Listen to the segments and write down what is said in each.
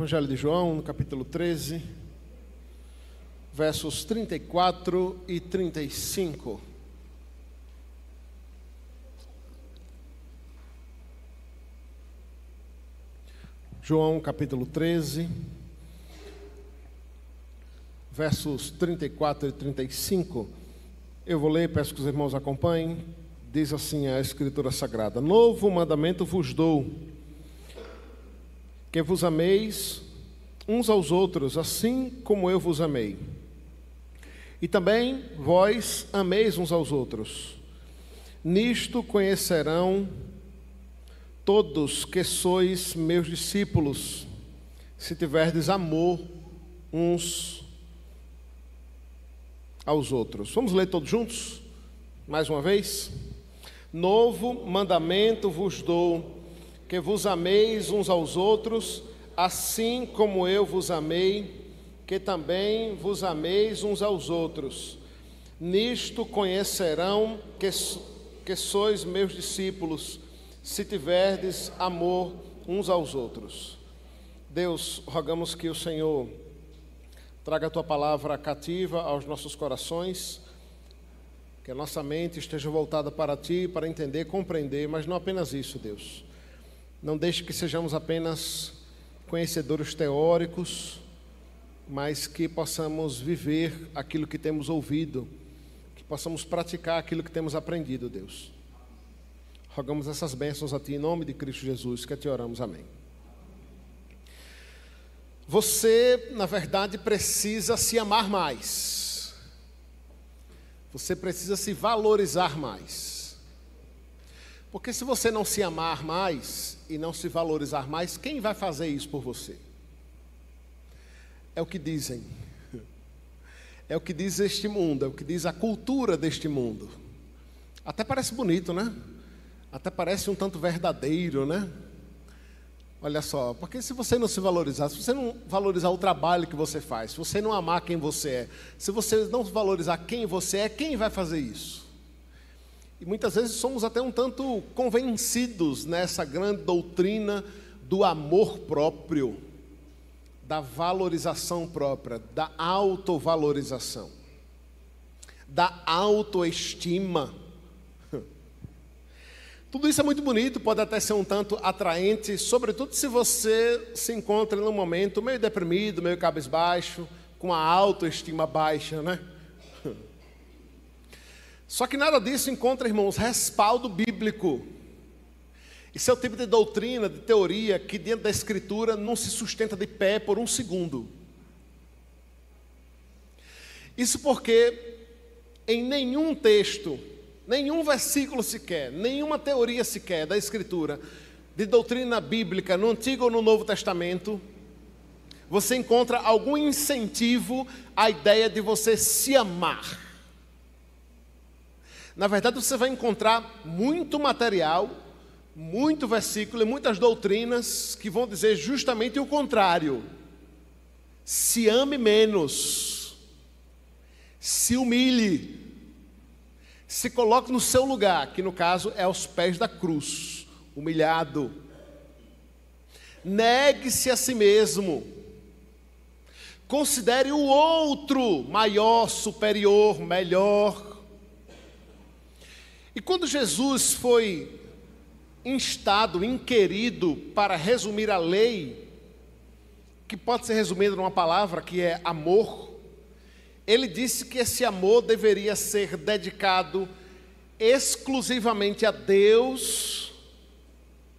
Evangelho de João, no capítulo 13, versos 34 e 35. João, capítulo 13, versos 34 e 35. Eu vou ler, peço que os irmãos acompanhem. Diz assim a Escritura Sagrada: Novo mandamento vos dou, que vos ameis uns aos outros, assim como eu vos amei. E também vós ameis uns aos outros. Nisto conhecerão todos que sois meus discípulos, se tiverdes amor uns aos outros. Vamos ler todos juntos? Mais uma vez. Novo mandamento vos dou, que vos ameis uns aos outros, assim como eu vos amei, que também vos ameis uns aos outros. Nisto conhecerão que sois meus discípulos, se tiverdes amor uns aos outros. Deus, rogamos que o Senhor traga a Tua palavra cativa aos nossos corações, que a nossa mente esteja voltada para Ti, para entender, compreender, mas não apenas isso, Deus. Não deixe que sejamos apenas conhecedores teóricos, mas que possamos viver aquilo que temos ouvido, que possamos praticar aquilo que temos aprendido, Deus. Rogamos essas bênçãos a Ti, em nome de Cristo Jesus, que Te oramos. Amém. Você, na verdade, precisa se amar mais. Você precisa se valorizar mais. Porque se você não se amar mais e não se valorizar mais, quem vai fazer isso por você? É o que dizem. É o que diz este mundo, é o que diz a cultura deste mundo. Até parece bonito, né? Até parece um tanto verdadeiro, né? Olha só, porque se você não se valorizar, se você não valorizar o trabalho que você faz, se você não amar quem você é, se você não valorizar quem você é, quem vai fazer isso? E muitas vezes somos até um tanto convencidos nessa grande doutrina do amor próprio, da valorização própria, da autovalorização, da autoestima. Tudo isso é muito bonito, pode até ser um tanto atraente, sobretudo se você se encontra num momento meio deprimido, meio cabisbaixo, com a autoestima baixa, né? Só que nada disso encontra, irmãos, respaldo bíblico. Isso é o tipo de doutrina, de teoria, que dentro da Escritura não se sustenta de pé por um segundo. Isso porque em nenhum texto, nenhum versículo sequer, nenhuma teoria sequer da Escritura, de doutrina bíblica, no Antigo ou no Novo Testamento, você encontra algum incentivo à ideia de você se amar. Na verdade, você vai encontrar muito material, muito versículo e muitas doutrinas que vão dizer justamente o contrário. Se ame menos, se humilhe, se coloque no seu lugar, que no caso é aos pés da cruz, humilhado. Negue-se a si mesmo. Considere o outro maior, superior, melhor. E quando Jesus foi instado, inquirido para resumir a lei, que pode ser resumida numa palavra que é amor, ele disse que esse amor deveria ser dedicado exclusivamente a Deus,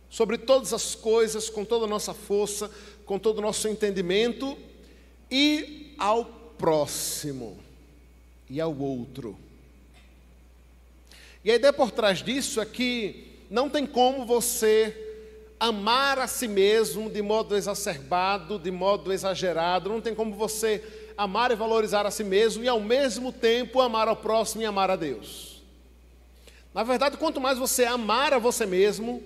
sobre todas as coisas, com toda a nossa força, com todo o nosso entendimento, e ao próximo, e ao outro. E a ideia por trás disso é que não tem como você amar a si mesmo de modo exacerbado, de modo exagerado, não tem como você amar e valorizar a si mesmo e ao mesmo tempo amar ao próximo e amar a Deus. Na verdade, quanto mais você amar a você mesmo,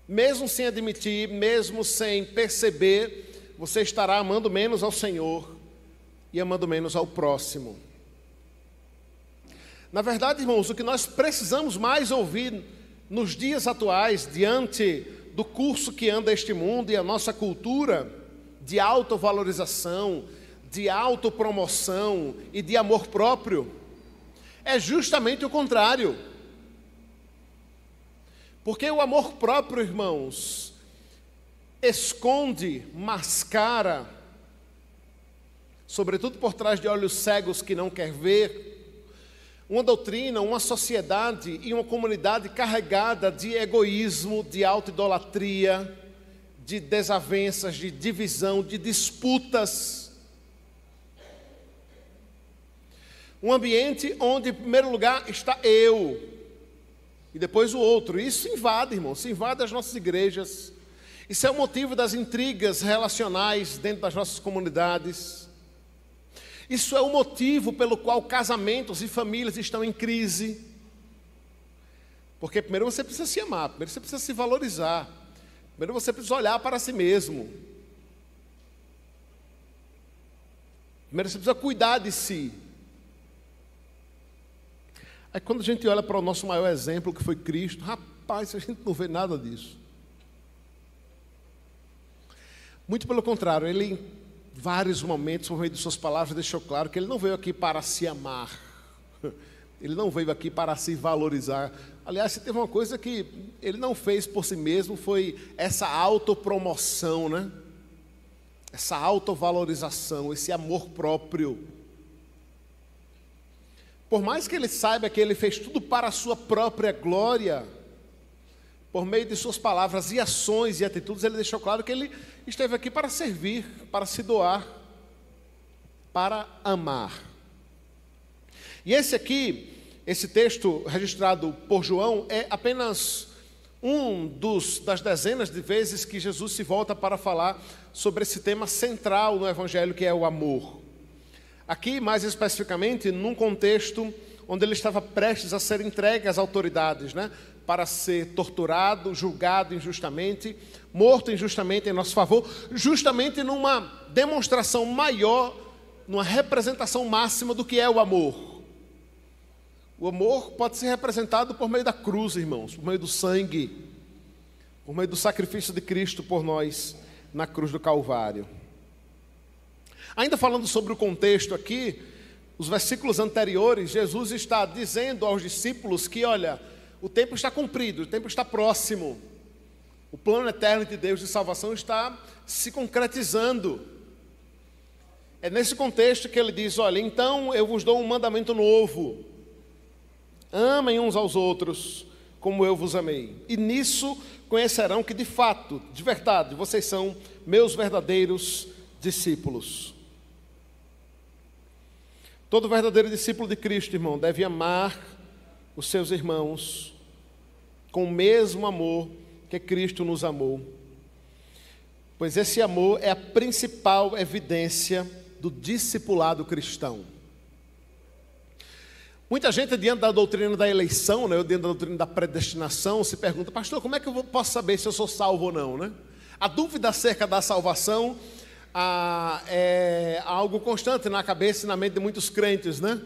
mesmo sem admitir, mesmo sem perceber, você estará amando menos ao Senhor e amando menos ao próximo. Na verdade, irmãos, o que nós precisamos mais ouvir nos dias atuais, diante do curso que anda este mundo e a nossa cultura, de autovalorização, de autopromoção e de amor próprio. É justamente o contrário. Porque o amor próprio, irmãos, esconde, mascara, sobretudo por trás de olhos cegos que não quer ver, uma doutrina, uma sociedade e uma comunidade carregada de egoísmo, de autoidolatria, de desavenças, de divisão, de disputas. Um ambiente onde, em primeiro lugar, está eu, e depois o outro. Isso invade, irmão, isso invade as nossas igrejas. Isso é o motivo das intrigas relacionais dentro das nossas comunidades. Isso é o motivo pelo qual casamentos e famílias estão em crise. Porque primeiro você precisa se amar, primeiro você precisa se valorizar, primeiro você precisa olhar para si mesmo. Primeiro você precisa cuidar de si. Aí quando a gente olha para o nosso maior exemplo, que foi Cristo, rapaz, a gente não vê nada disso. Muito pelo contrário, ele em vários momentos, por meio de suas palavras, deixou claro que ele não veio aqui para se amar. Ele não veio aqui para se valorizar. Aliás, se teve uma coisa que ele não fez por si mesmo, foi essa autopromoção, né? Essa autovalorização, esse amor próprio. Por mais que ele saiba que ele fez tudo para a sua própria glória, por meio de suas palavras e ações e atitudes, ele deixou claro que ele esteve aqui para servir, para se doar, para amar. E esse texto registrado por João é apenas das dezenas de vezes que Jesus se volta para falar sobre esse tema central no Evangelho, que é o amor. Aqui, mais especificamente, num contexto onde ele estava prestes a ser entregue às autoridades, né? Para ser torturado, julgado injustamente, morto injustamente em nosso favor, justamente numa demonstração maior, numa representação máxima do que é o amor. O amor pode ser representado por meio da cruz, irmãos, por meio do sangue, por meio do sacrifício de Cristo por nós na cruz do Calvário. Ainda falando sobre o contexto aqui, os versículos anteriores, Jesus está dizendo aos discípulos que, olha, o tempo está cumprido, o tempo está próximo. O plano eterno de Deus de salvação está se concretizando. É nesse contexto que ele diz, olha, então eu vos dou um mandamento novo. Amem uns aos outros, como eu vos amei. E nisso conhecerão que de fato, de verdade, vocês são meus verdadeiros discípulos. Todo verdadeiro discípulo de Cristo, irmão, deve amar os seus irmãos com o mesmo amor que Cristo nos amou. Pois esse amor é a principal evidência do discipulado cristão. Muita gente, diante da doutrina da eleição, né, ou diante da doutrina da predestinação, se pergunta, pastor, como é que eu posso saber se eu sou salvo ou não, né? A dúvida acerca da salvação é algo constante na cabeça e na mente de muitos crentes, né?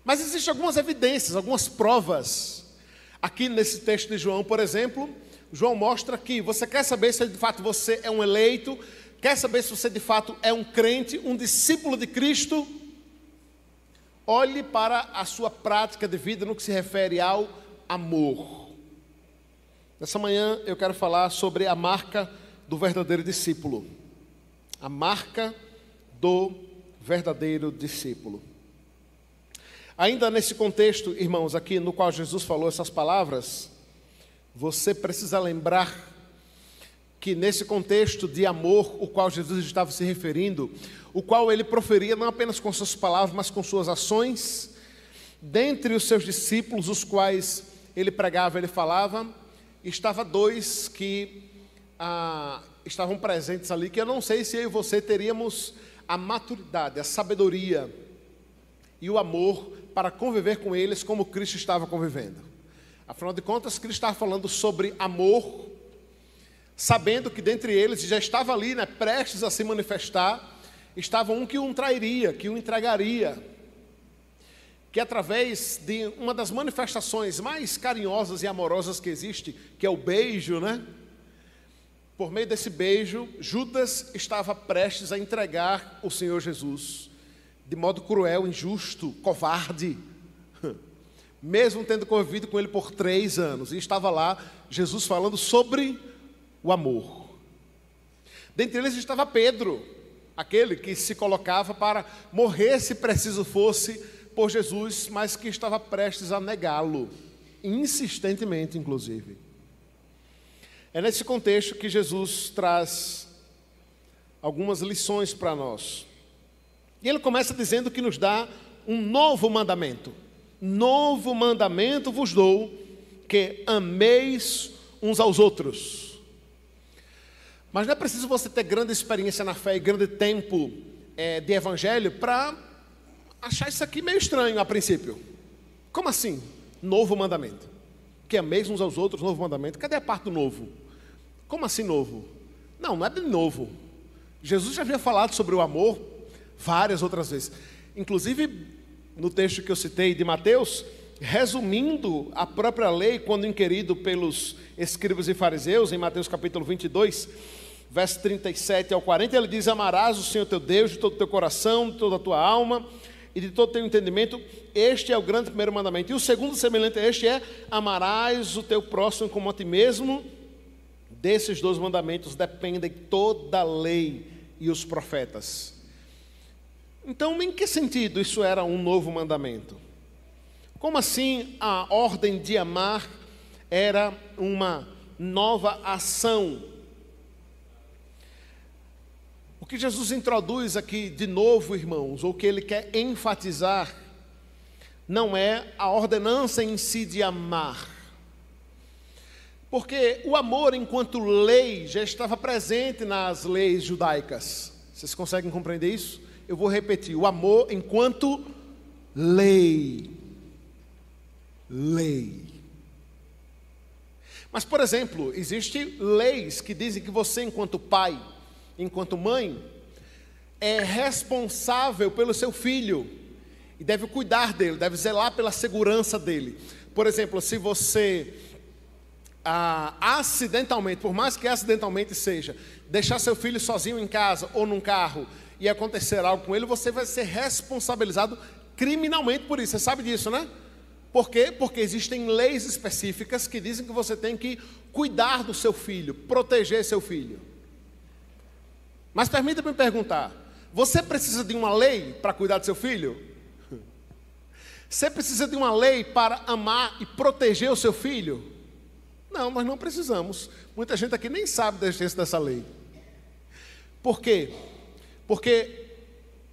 Mas existem algumas evidências, algumas provas. Aqui nesse texto de João, por exemplo, João mostra que você quer saber se de fato você é um eleito, quer saber se você de fato é um crente, um discípulo de Cristo. Olhe para a sua prática de vida no que se refere ao amor. Nessa manhã eu quero falar sobre a marca do verdadeiro discípulo. A marca do verdadeiro discípulo. Ainda nesse contexto, irmãos, aqui no qual Jesus falou essas palavras, você precisa lembrar que nesse contexto de amor, o qual Jesus estava se referindo, o qual ele proferia não apenas com suas palavras, mas com suas ações, dentre os seus discípulos, os quais ele pregava, ele falava, estava dois que estavam presentes ali, que eu não sei se eu e você teríamos a maturidade, a sabedoria e o amor para conviver com eles como Cristo estava convivendo. Afinal de contas, Cristo estava falando sobre amor, sabendo que dentre eles já estava ali, né, prestes a se manifestar, estava um que um trairia, que o entregaria, que através de uma das manifestações mais carinhosas e amorosas que existe, que é o beijo, né? por meio desse beijo, Judas estava prestes a entregar o Senhor Jesus, de modo cruel, injusto, covarde, mesmo tendo convivido com ele por 3 anos, e estava lá Jesus falando sobre o amor. Dentre eles estava Pedro, aquele que se colocava para morrer se preciso fosse por Jesus, mas que estava prestes a negá-lo, insistentemente inclusive. É nesse contexto que Jesus traz algumas lições para nós. E ele começa dizendo que nos dá um novo mandamento. Novo mandamento vos dou, que ameis uns aos outros. Mas não é preciso você ter grande experiência na fé e grande tempo de evangelho para achar isso aqui meio estranho a princípio. Como assim? Novo mandamento. Que ameis uns aos outros, novo mandamento. Cadê a parte do novo? Como assim novo? Não é de novo. Jesus já havia falado sobre o amor várias outras vezes. Inclusive, no texto que eu citei de Mateus, resumindo a própria lei, quando inquirido pelos escribas e fariseus, em Mateus capítulo 22, verso 37 ao 40, ele diz: amarás o Senhor teu Deus de todo o teu coração, de toda a tua alma e de todo o teu entendimento. Este é o grande primeiro mandamento. E o segundo semelhante a este é: amarás o teu próximo como a ti mesmo. Desses 2 mandamentos dependem toda a lei e os profetas. Então, em que sentido isso era um novo mandamento? Como assim a ordem de amar era uma nova ação? O que Jesus introduz aqui de novo, irmãos, ou que ele quer enfatizar, não é a ordenança em si de amar. Porque o amor enquanto lei já estava presente nas leis judaicas. Vocês conseguem compreender isso? Eu vou repetir: o amor enquanto lei. Lei. Mas, por exemplo, existem leis que dizem que você, enquanto pai, enquanto mãe, é responsável pelo seu filho e deve cuidar dele, deve zelar pela segurança dele. Por exemplo, se você acidentalmente, por mais que acidentalmente seja, deixar seu filho sozinho em casa ou num carro e acontecer algo com ele, você vai ser responsabilizado criminalmente por isso. Você sabe disso, né? Por quê? Porque existem leis específicas que dizem que você tem que cuidar do seu filho, proteger seu filho. Mas permita-me perguntar: você precisa de uma lei para cuidar do seu filho? Você precisa de uma lei para amar e proteger o seu filho? Não, nós não precisamos. Muita gente aqui nem sabe da existência dessa lei. Por quê? Porque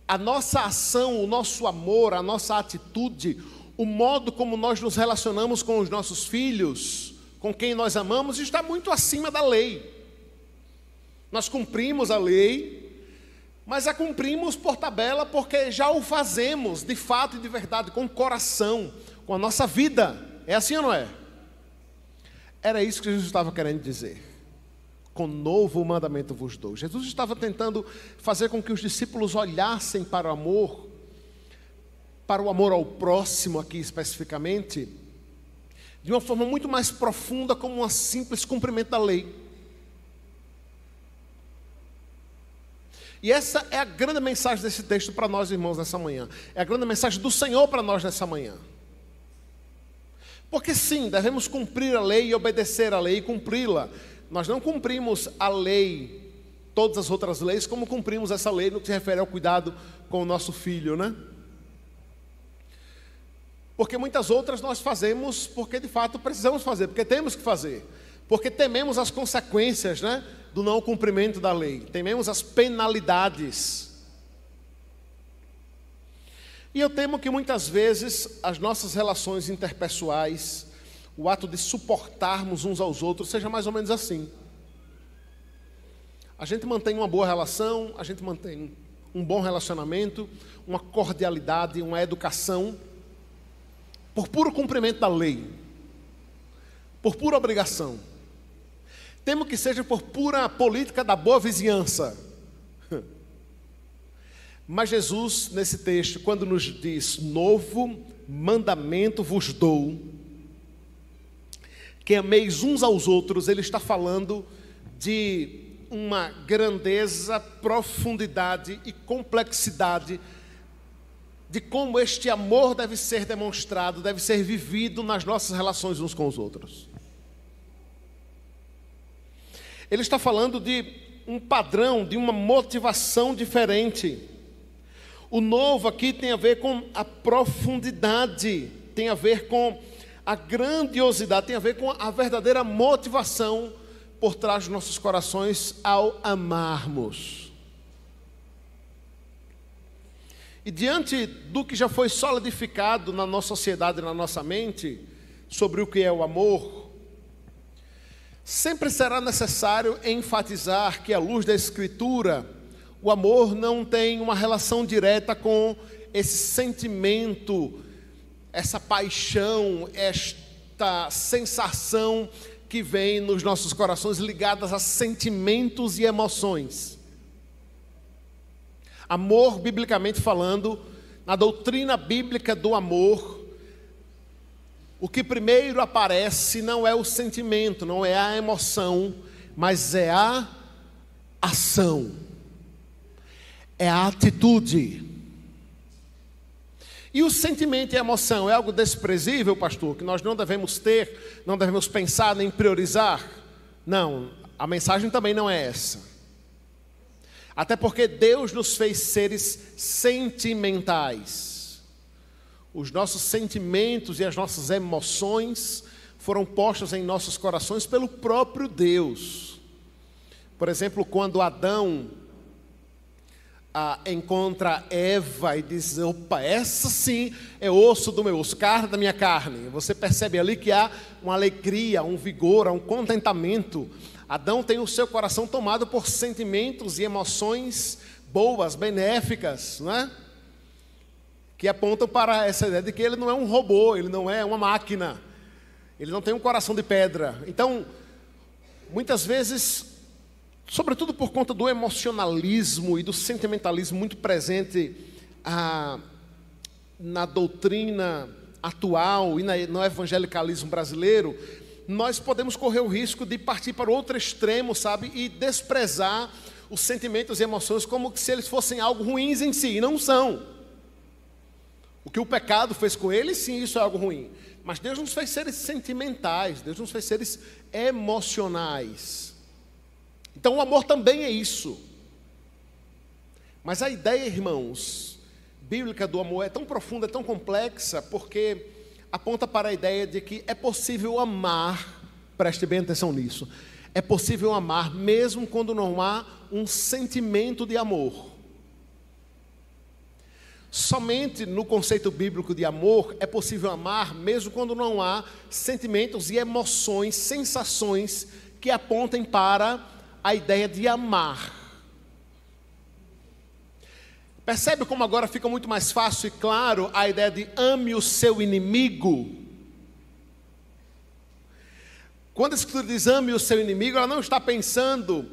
a nossa ação, o nosso amor, a nossa atitude, o modo como nós nos relacionamos com os nossos filhos, com quem nós amamos, está muito acima da lei. Nós cumprimos a lei, mas a cumprimos por tabela porque já o fazemos de fato e de verdade, com o coração, com a nossa vida. É assim ou não é? Era isso que Jesus estava querendo dizer. Com novo mandamento vos dou. Jesus estava tentando fazer com que os discípulos olhassem para o amor ao próximo aqui especificamente, de uma forma muito mais profunda, como um simples cumprimento da lei. E essa é a grande mensagem desse texto para nós, irmãos, nessa manhã. É a grande mensagem do Senhor para nós nessa manhã. Porque sim, devemos cumprir a lei e obedecer a lei e cumpri-la. Nós não cumprimos a lei, todas as outras leis, como cumprimos essa lei no que se refere ao cuidado com o nosso filho, né? Porque muitas outras nós fazemos porque de fato precisamos fazer, porque temos que fazer. Porque tememos as consequências, né, do não cumprimento da lei. Tememos as penalidades. E eu temo que muitas vezes as nossas relações interpessoais, o ato de suportarmos uns aos outros, seja mais ou menos assim. A gente mantém uma boa relação, a gente mantém um bom relacionamento, uma cordialidade, uma educação, por puro cumprimento da lei, por pura obrigação. Temo que seja por pura política da boa vizinhança. Mas Jesus, nesse texto, quando nos diz: novo mandamento vos dou, que ameis uns aos outros, ele está falando de uma grandeza, profundidade e complexidade de como este amor deve ser demonstrado, deve ser vivido nas nossas relações uns com os outros. Ele está falando de um padrão, de uma motivação diferente. O novo aqui tem a ver com a profundidade, tem a ver com a grandiosidade, tem a ver com a verdadeira motivação por trás dos nossos corações ao amarmos. E diante do que já foi solidificado na nossa sociedade e na nossa mente, sobre o que é o amor, sempre será necessário enfatizar que, à luz da Escritura, o amor não tem uma relação direta com esse sentimento, essa paixão, esta sensação que vem nos nossos corações ligadas a sentimentos e emoções. Amor, biblicamente falando, na doutrina bíblica do amor, o que primeiro aparece não é o sentimento, não é a emoção, mas é a ação, é a atitude. E o sentimento e a emoção é algo desprezível, pastor, que nós não devemos ter, não devemos pensar nem priorizar? Não, a mensagem também não é essa. Até porque Deus nos fez seres sentimentais. Os nossos sentimentos e as nossas emoções foram postas em nossos corações pelo próprio Deus. Por exemplo, quando Adão encontra Eva e diz: opa, essa sim é osso do meu osso, carne da minha carne. Você percebe ali que há uma alegria, um vigor, um contentamento. Adão tem o seu coração tomado por sentimentos e emoções boas, benéficas, não é? Que apontam para essa ideia de que ele não é um robô, ele não é uma máquina, ele não tem um coração de pedra. Então, muitas vezes, sobretudo por conta do emocionalismo e do sentimentalismo muito presente na doutrina atual e no evangelicalismo brasileiro, nós podemos correr o risco de partir para outro extremo, sabe? E desprezar os sentimentos e emoções como se eles fossem algo ruins em si, e não são. O que o pecado fez com eles, sim, isso é algo ruim. Mas Deus nos fez seres sentimentais, Deus nos fez seres emocionais. Então o amor também é isso. Mas a ideia, irmãos, bíblica do amor é tão profunda, é tão complexa, porque aponta para a ideia de que é possível amar, preste bem atenção nisso, é possível amar mesmo quando não há um sentimento de amor. Somente no conceito bíblico de amor é possível amar mesmo quando não há sentimentos e emoções, sensações que apontem para a ideia de amar. Percebe como agora fica muito mais fácil e claro a ideia de ame o seu inimigo? Quando a Escritura diz ame o seu inimigo, ela não está pensando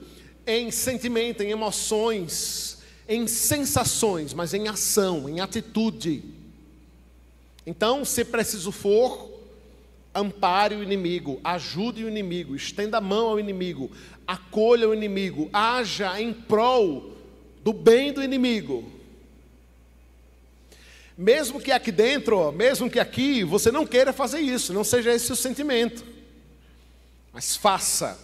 em sentimento, em emoções, em sensações, mas em ação, em atitude. Então, se preciso for, ampare o inimigo, ajude o inimigo, estenda a mão ao inimigo, acolha o inimigo, haja em prol do bem do inimigo. Mesmo que aqui dentro, mesmo que aqui, você não queira fazer isso, não seja esse o sentimento, mas faça.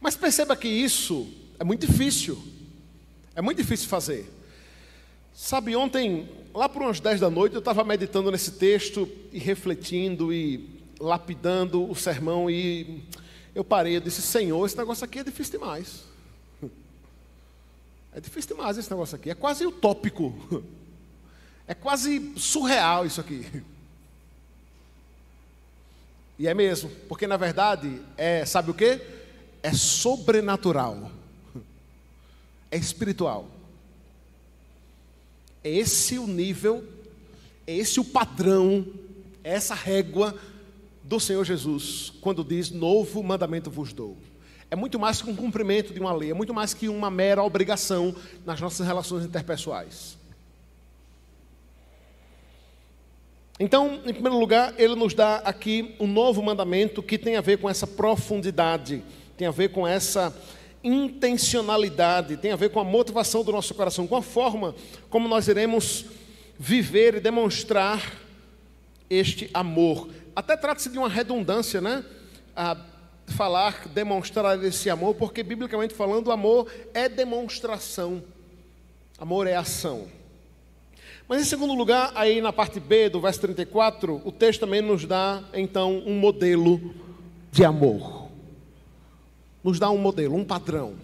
Mas perceba que isso é muito difícil fazer. Sabe, ontem, lá por umas 10 da noite, eu estava meditando nesse texto e refletindo e lapidando o sermão e eu parei, eu disse: Senhor, esse negócio aqui é difícil demais. É difícil demais esse negócio aqui, é quase utópico. É quase surreal isso aqui. E é mesmo, porque na verdade sabe o quê? É sobrenatural. É espiritual. É esse o nível, é esse o padrão, é essa régua do Senhor Jesus, quando diz: novo mandamento vos dou. É muito mais que um cumprimento de uma lei, é muito mais que uma mera obrigação nas nossas relações interpessoais. Então, em primeiro lugar, ele nos dá aqui um novo mandamento que tem a ver com essa profundidade tem a ver com essa intencionalidade, tem a ver com a motivação do nosso coração, com a forma como nós iremos viver e demonstrar este amor. Até trata-se de uma redundância, né? Falar, demonstrar esse amor, porque biblicamente falando, o amor é demonstração, amor é ação. Mas em segundo lugar, aí na parte B do verso 34, o texto também nos dá então um modelo de amor, nos dá um modelo, um padrão.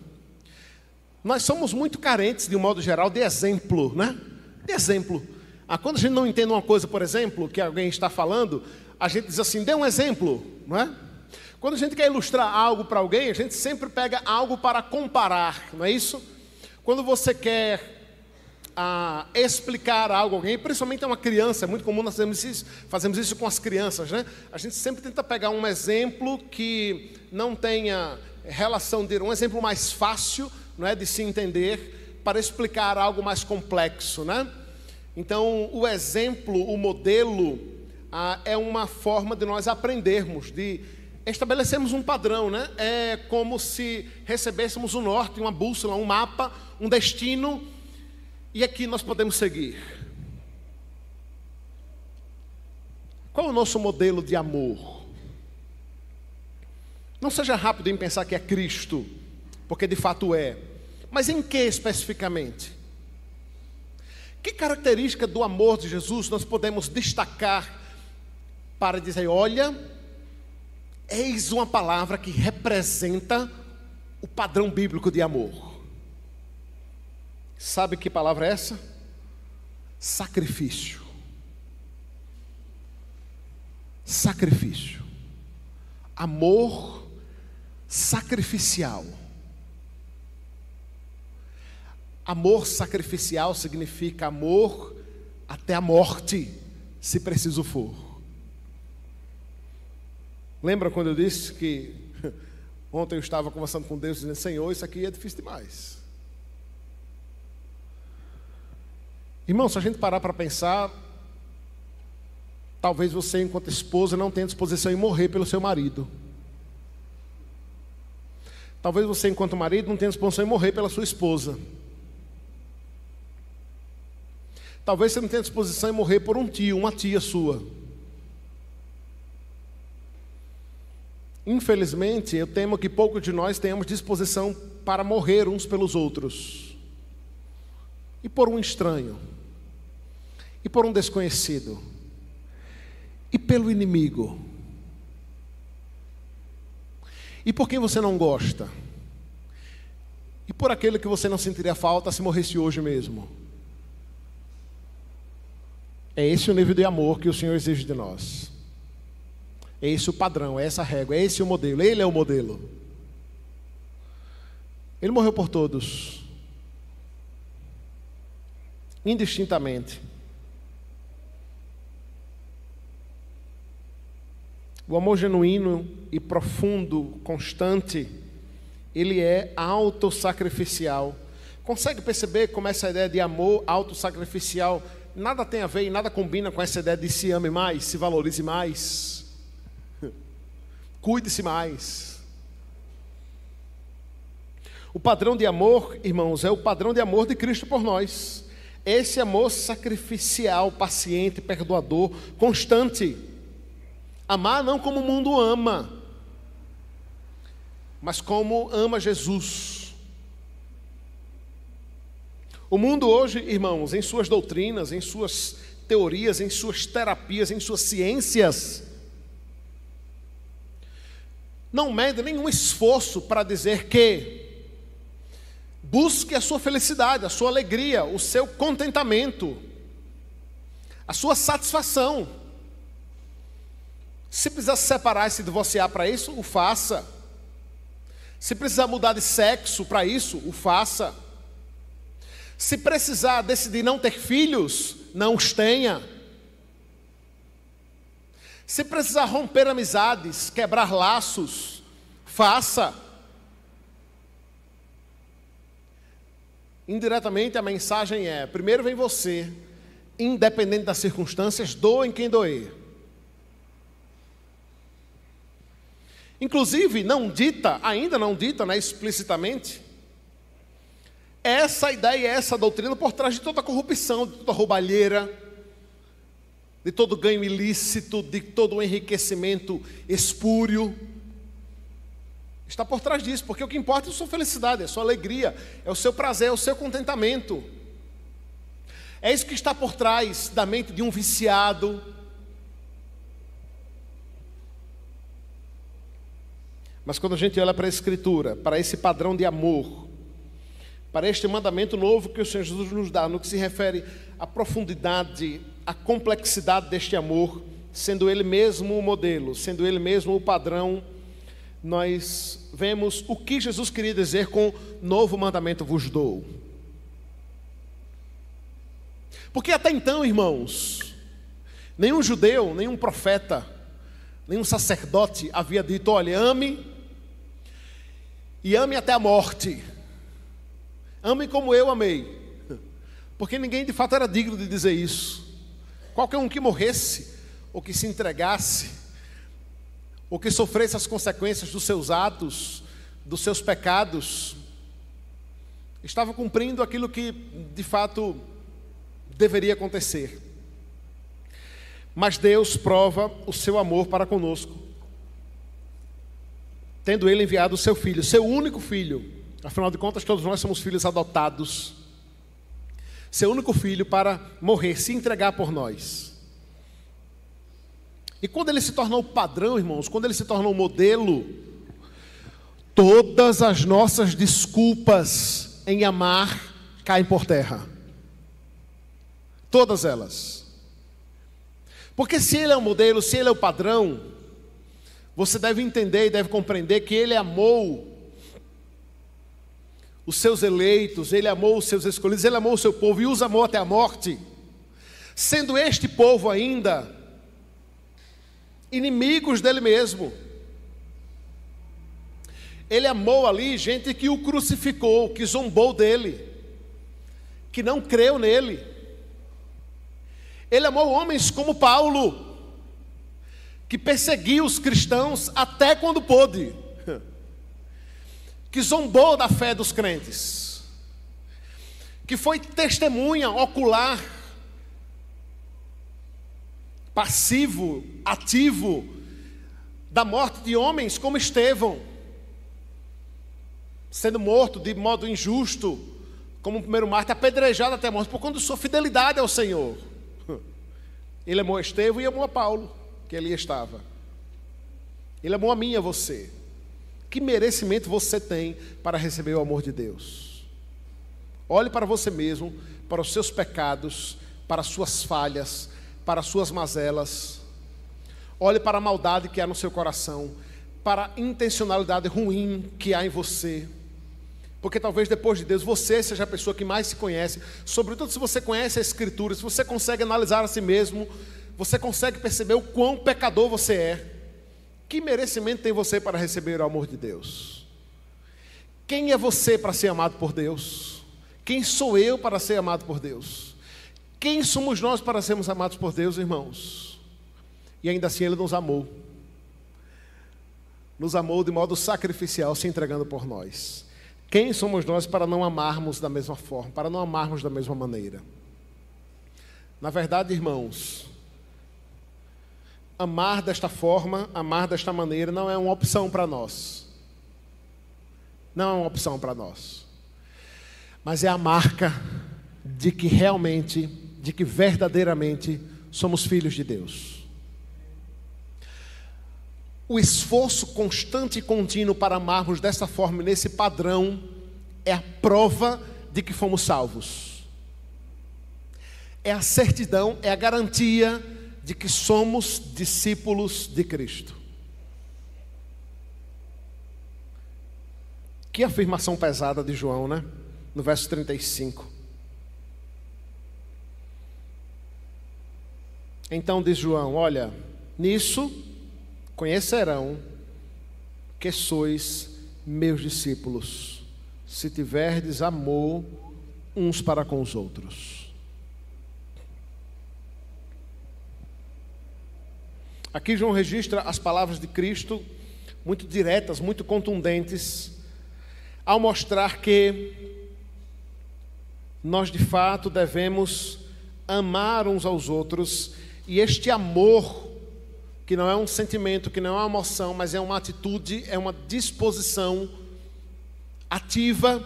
Nós somos muito carentes, de um modo geral, de exemplo, né? De exemplo. Quando a gente não entende uma coisa, por exemplo, que alguém está falando, a gente diz assim, dê um exemplo, não é? Quando a gente quer ilustrar algo para alguém, a gente sempre pega algo para comparar, não é isso? Quando você quer explicar algo a alguém, principalmente a uma criança, é muito comum nós fazemos isso com as crianças, né? A gente sempre tenta pegar um exemplo que não tenha relação um exemplo mais fácil, não é, de se entender, para explicar algo mais complexo, né? Então, o exemplo, o modelo, é uma forma de nós aprendermos, de estabelecermos um padrão, né? É como se recebêssemos um norte, uma bússola, um mapa, um destino, e aqui nós podemos seguir. Qual é o nosso modelo de amor? Não seja rápido em pensar que é Cristo, porque de fato é. Mas em que especificamente? Que característica do amor de Jesus nós podemos destacar para dizer, olha, eis uma palavra que representa o padrão bíblico de amor. Sabe que palavra é essa? Sacrifício. Sacrifício. Amor sacrificial. Amor sacrificial significa amor até a morte, se preciso for. Lembra quando eu disse que ontem eu estava conversando com Deus dizendo, Senhor, isso aqui é difícil demais. Irmão, se a gente parar para pensar, talvez você, enquanto esposa, não tenha disposição em morrer pelo seu marido. Talvez você, enquanto marido, não tenha disposição em morrer pela sua esposa. Talvez você não tenha disposição em morrer por um tio, uma tia sua. Infelizmente, eu temo que poucos de nós tenhamos disposição para morrer uns pelos outros. E por um estranho. E por um desconhecido. E pelo inimigo. E por quem você não gosta. E por aquele que você não sentiria falta se morresse hoje mesmo. É esse o nível de amor que o Senhor exige de nós. É esse o padrão, é essa a régua, é esse o modelo. Ele é o modelo. Ele morreu por todos. Indistintamente. O amor genuíno e profundo, constante, ele é autossacrificial. Consegue perceber como essa ideia de amor autossacrificial nada tem a ver e nada combina com essa ideia de se ame mais, se valorize mais, cuide-se mais. O padrão de amor, irmãos, é o padrão de amor de Cristo por nós. Esse amor sacrificial, paciente, perdoador, constante. Amar não como o mundo ama, mas como ama Jesus. O mundo hoje, irmãos, em suas doutrinas, em suas teorias, em suas terapias, em suas ciências, não mede nenhum esforço para dizer que busque a sua felicidade, a sua alegria, o seu contentamento, a sua satisfação. Se precisar se separar e se divorciar para isso, o faça. Se precisar mudar de sexo para isso, o faça. Se precisar decidir não ter filhos, não os tenha. Se precisar romper amizades, quebrar laços, faça. Indiretamente a mensagem é: primeiro vem você, independente das circunstâncias, doa em quem doer. inclusive ainda não dita, né, explicitamente, essa ideia, essa doutrina por trás de toda a corrupção, de toda a roubalheira, de todo ganho ilícito, de todo o enriquecimento espúrio, está por trás disso, porque o que importa é a sua felicidade, é a sua alegria, é o seu prazer, é o seu contentamento. É isso que está por trás da mente de um viciado. Mas quando a gente olha para a Escritura, para esse padrão de amor, para este mandamento novo que o Senhor Jesus nos dá, no que se refere à profundidade, à complexidade deste amor, sendo Ele mesmo o modelo, sendo Ele mesmo o padrão, nós vemos o que Jesus queria dizer com novo mandamento vos dou. Porque até então, irmãos, nenhum judeu, nenhum profeta, nenhum sacerdote havia dito: olha, ame, e ame até a morte. Ame como eu amei. Porque ninguém de fato era digno de dizer isso. Qualquer um que morresse, ou que se entregasse, ou que sofresse as consequências dos seus atos, dos seus pecados, estava cumprindo aquilo que de fato deveria acontecer. Mas Deus prova o seu amor para conosco, tendo Ele enviado o seu Filho, seu único Filho. Afinal de contas, todos nós somos filhos adotados. Seu único Filho para morrer, se entregar por nós. E quando Ele se tornou padrão, irmãos, quando Ele se tornou modelo, todas as nossas desculpas em amar caem por terra. Todas elas. Porque se Ele é o modelo, se Ele é o padrão, você deve entender e deve compreender que Ele amou os seus eleitos, Ele amou os seus escolhidos, Ele amou o seu povo e os amou até a morte, sendo este povo ainda inimigos dele mesmo. Ele amou ali gente que o crucificou, que zombou dele, que não creu nele. Ele amou homens como Paulo, que perseguiu os cristãos até quando pôde, que zombou da fé dos crentes, que foi testemunha ocular, passivo, ativo, da morte de homens como Estevão, sendo morto de modo injusto, como o primeiro mártir, apedrejado até a morte, por conta de sua fidelidade ao Senhor. Ele amou a Estevão e amou a Paulo, que ali estava. Ele amou a mim e a você. Que merecimento você tem para receber o amor de Deus? Olhe para você mesmo, para os seus pecados, para as suas falhas, para as suas mazelas. Olhe para a maldade que há no seu coração, para a intencionalidade ruim que há em você. Porque talvez depois de Deus você seja a pessoa que mais se conhece. Sobretudo se você conhece a Escritura, se você consegue analisar a si mesmo, você consegue perceber o quão pecador você é. Que merecimento tem você para receber o amor de Deus? Quem é você para ser amado por Deus? Quem sou eu para ser amado por Deus? Quem somos nós para sermos amados por Deus, irmãos? E ainda assim Ele nos amou. Nos amou de modo sacrificial, se entregando por nós. Quem somos nós para não amarmos da mesma forma, para não amarmos da mesma maneira? Na verdade, irmãos, amar desta forma, amar desta maneira, não é uma opção para nós. Não é uma opção para nós. Mas é a marca de que realmente, de que verdadeiramente somos filhos de Deus. O esforço constante e contínuo para amarmos dessa forma, nesse padrão, é a prova de que fomos salvos. É a certidão, é a garantia de que somos discípulos de Cristo. Que afirmação pesada de João, né? No verso 35. Então diz João: olha, nisso conhecerão que sois meus discípulos, se tiverdes amor uns para com os outros. Aqui João registra as palavras de Cristo, muito diretas, muito contundentes, ao mostrar que nós de fato devemos amar uns aos outros, e este amor, que não é um sentimento, que não é uma emoção, mas é uma atitude, é uma disposição ativa,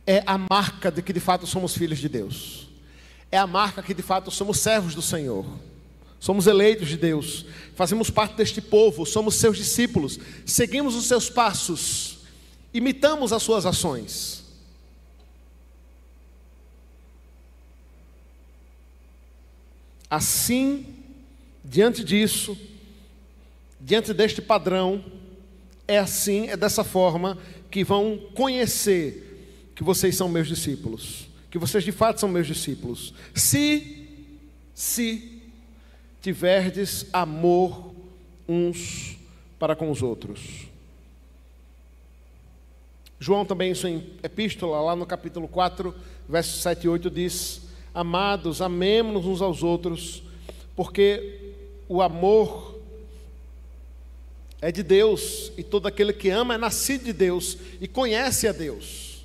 é a marca de que de fato somos filhos de Deus. É a marca que de fato somos servos do Senhor. Somos eleitos de Deus, fazemos parte deste povo, somos seus discípulos, seguimos os seus passos, imitamos as suas ações. Assim, diante disso, diante deste padrão, é assim, é dessa forma que vão conhecer que vocês são meus discípulos, que vocês de fato são meus discípulos, se tiverdes amor uns para com os outros. João também, em sua epístola, lá no capítulo 4, versos 7 e 8, diz: amados, amemo-nos uns aos outros, porque o amor é de Deus, e todo aquele que ama é nascido de Deus e conhece a Deus.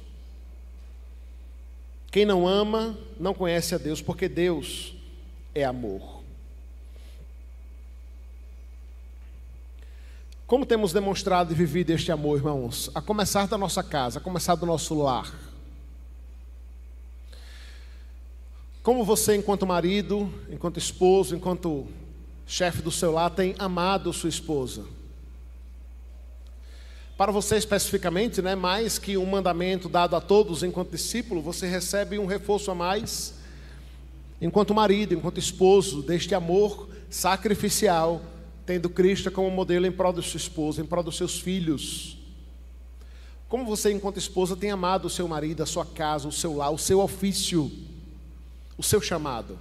Quem não ama não conhece a Deus, porque Deus é amor. Como temos demonstrado e vivido este amor, irmãos? A começar da nossa casa, a começar do nosso lar. Como você, enquanto marido, enquanto esposo, enquanto chefe do seu lar, tem amado sua esposa? Para você especificamente, mais que um mandamento dado a todos enquanto discípulo, você recebe um reforço a mais, enquanto marido, enquanto esposo, deste amor sacrificial, tendo Cristo como modelo em prol da sua esposa, em prol dos seus filhos. Como você, enquanto esposa, tem amado o seu marido, a sua casa, o seu lar, o seu ofício, o seu chamado?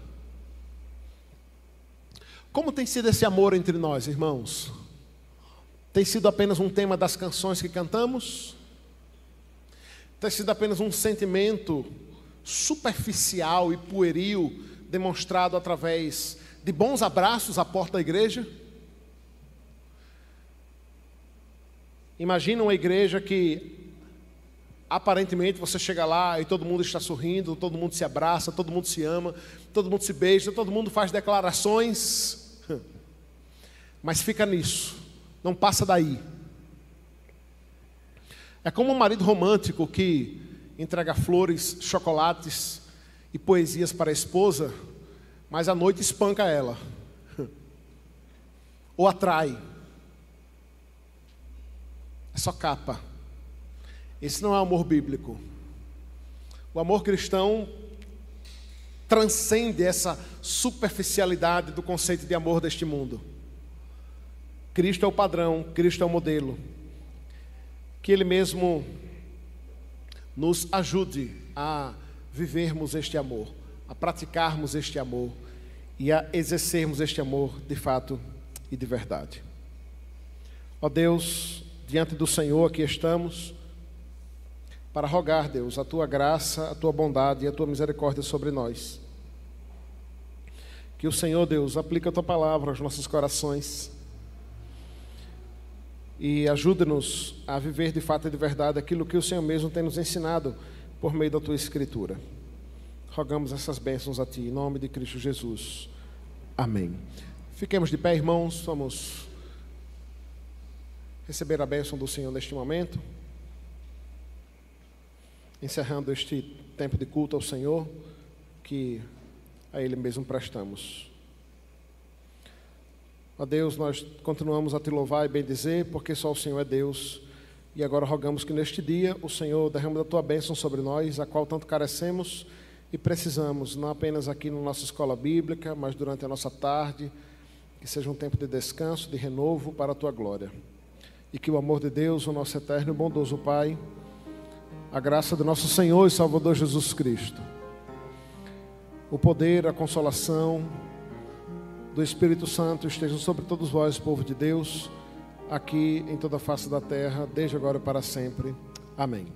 Como tem sido esse amor entre nós, irmãos? Tem sido apenas um tema das canções que cantamos? Tem sido apenas um sentimento superficial e pueril, demonstrado através de bons abraços à porta da igreja? Imagina uma igreja que aparentemente você chega lá e todo mundo está sorrindo, todo mundo se abraça, todo mundo se ama, todo mundo se beija, todo mundo faz declarações, mas fica nisso, não passa daí. É como um marido romântico que entrega flores, chocolates e poesias para a esposa, mas à noite espanca ela, ou atrai. É só capa. Esse não é o amor bíblico. O amor cristão transcende essa superficialidade do conceito de amor deste mundo. Cristo é o padrão, Cristo é o modelo. Que Ele mesmo nos ajude a vivermos este amor, a praticarmos este amor e a exercermos este amor de fato e de verdade. Ó Deus, diante do Senhor aqui estamos para rogar, Deus, a Tua graça, a Tua bondade e a Tua misericórdia sobre nós. Que o Senhor, Deus, aplique a Tua palavra aos nossos corações e ajude-nos a viver de fato e de verdade aquilo que o Senhor mesmo tem nos ensinado por meio da Tua Escritura. Rogamos essas bênçãos a Ti, em nome de Cristo Jesus. Amém. Fiquemos de pé, irmãos, vamos receber a bênção do Senhor neste momento, encerrando este tempo de culto ao Senhor, que a Ele mesmo prestamos. Ó Deus, nós continuamos a Te louvar e bendizer, porque só o Senhor é Deus, e agora rogamos que neste dia o Senhor derrame da Tua bênção sobre nós, a qual tanto carecemos e precisamos, não apenas aqui na nossa escola bíblica, mas durante a nossa tarde, que seja um tempo de descanso, de renovo para a Tua glória. E que o amor de Deus, o nosso eterno e bondoso Pai, a graça do nosso Senhor e Salvador Jesus Cristo, o poder, a consolação do Espírito Santo estejam sobre todos vós, povo de Deus, aqui em toda a face da terra, desde agora e para sempre. Amém.